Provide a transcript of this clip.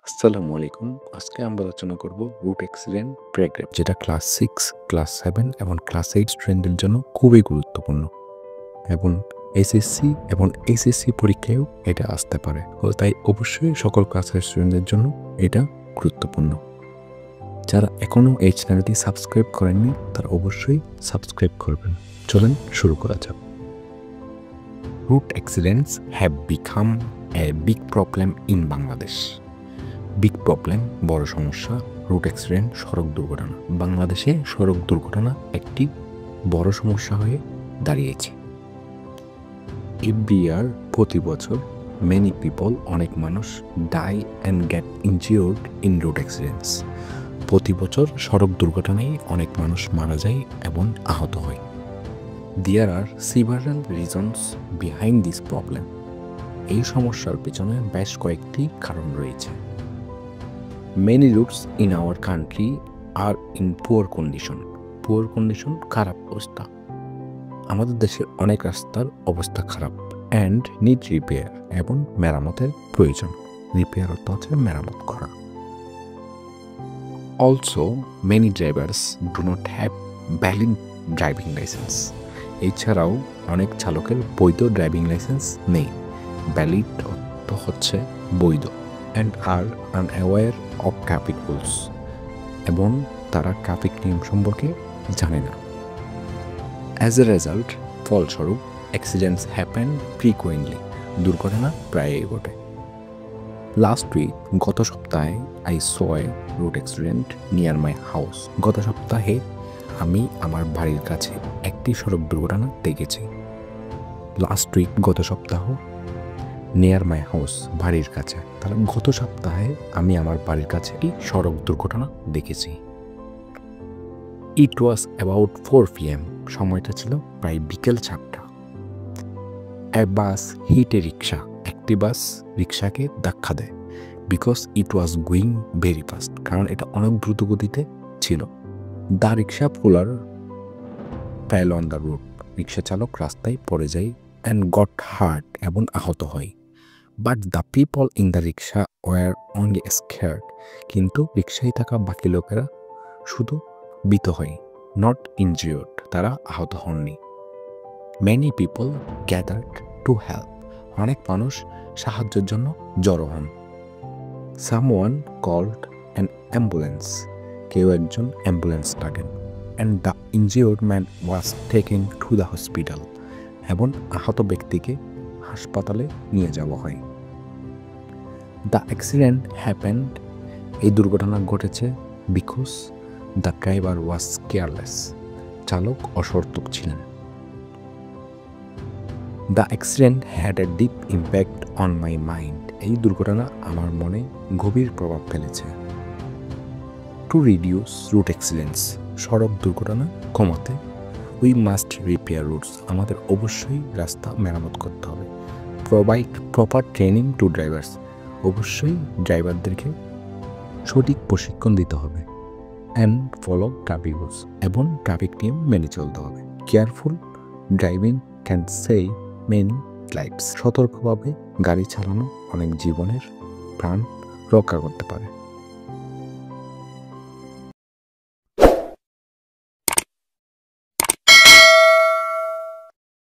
আসসালামু আলাইকুম। আজকে আমরা আলোচনা করব রুট অ্যাক্সিডেন্ট প্যারাগ্রাফ, যেটা ক্লাস 6, ক্লাস 7 এবং ক্লাস 8 স্টুডেন্টদের জন্য খুবই গুরুত্বপূর্ণ এবং এসএসসি এবং এইচএসসি পরীক্ষায়ও এটা আসতে পারে। তাই অবশ্যই সকল ক্লাসের স্টুডেন্টদের জন্য এটা গুরুত্বপূর্ণ। যারা এখনও এই চ্যানেলটি সাবস্ক্রাইব করেননি তারা অবশ্যই সাবস্ক্রাইব করবেন। চলেন শুরু করা যাক। Road accidents have become a big problem in Bangladesh. Big problem, বড় সমস্যা, রুট অ্যাক্সিডেন্ট, সড়ক দুর্ঘটনা। বাংলাদেশে সড়ক দুর্ঘটনা একটি বড় সমস্যা হয়ে দাঁড়িয়েছে। এভরি ইয়ার, প্রতি বছর, মেনি পিপল, অনেক মানুষ, die and get injured in road accidents. প্রতি বছর সড়ক দুর্ঘটনায় অনেক মানুষ মারা যায় এবং আহত হয়। There are several reasons behind this problem. এই সমস্যার পেছনে বেশ কয়েকটি কারণ রয়েছে। Many routes in our country are in poor condition. Poor condition, খারাপ অবস্থা। আমাদের দেশের অনেক রাস্তার অবস্থা খারাপ। And need repair, এবং মেরামতের প্রয়োজন। রিপেয়ার অর্থ হচ্ছে মেরামত করা। Also, many drivers do not have valid driving license. এছাড়াও অনেক চালকের বৈধ ড্রাইভিং লাইসেন্স নেই। ভ্যালিড অর্থ হচ্ছে বৈধ। and are unaware of traffic rules, এবং তারা ট্রাফিক নিয়ম সম্পর্কে জানে না। As a result, ফলস্বরূপ, অ্যাক্সিডেন্টস হ্যাপেন ফ্রিকুয়েন্টলি। দুর্ঘটনা প্রায়ই ঘটে। লাস্ট উইক, গত সপ্তাহে, I saw a road accident near my house. গত সপ্তাহে আমি আমার বাড়ির কাছে একটি সড়ক দুর্ঘটনা দেখেছি। লাস্ট উইক, গত সপ্তাহ, নিয়ার মাই হাউস, বাড়ির কাছে। তাহলে গত সপ্তাহে আমি আমার বাড়ির কাছে একটি সড়ক দুর্ঘটনা দেখেছি। It was about 4 PM। সময়টা ছিল প্রায় বিকেল 4টা। A bus hit a rickshaw. একটি বাস রিক্সাকে ধাক্কা দেয়। Because it was going very fast. কারণ এটা অনেক দ্রুত গতিতে ছিল। The rickshaw puller fell on the road. Rickshaw চালক রাস্তায় পড়ে যায় অ্যান্ড গট হার্ট, এবং আহত হয়। But the people in the rickshaw were only scared. কিন্তু রিক্সায় থাকা বাকি লোকেরা শুধু ভীত হয়, নট ইনজিওর্ড। তারা আহত হননি। Many people gathered to help. অনেক মানুষ সাহায্যের জন্য জড়ো হন। Someone called an ambulance. কেউ একজন অ্যাম্বুলেন্স ডাকেন। And the injured man was taken to the hospital. এবং আহত ব্যক্তিকে হাসপাতালে নিয়ে যাওয়া হয়। The accident happened. এই দুর্ঘটনা ঘটেছে because the driver was careless. চালক অসতর্ক ছিলেন। The accident had a deep impact on my mind. এই দুর্ঘটনা আমার মনে গভীর প্রভাব ফেলেছে। To reduce road accidents. সড়ক দুর্ঘটনা কমাতে উই মাস্ট রিপেয়ার রুটস। আমাদের অবশ্যই রাস্তা মেরামত করতে হবে। Provide proper training to drivers. অবশ্যই ড্রাইভারদেরকে সঠিক প্রশিক্ষণ দিতে হবে। অ্যান্ড ফলো ট্রাফিক রুলস, এবং ট্রাফিক নিয়ম মেনে চলতে হবে। Careful driving can save many lives. সতর্কভাবে গাড়ি চালানো অনেক জীবনের প্রাণ রক্ষা করতে পারে।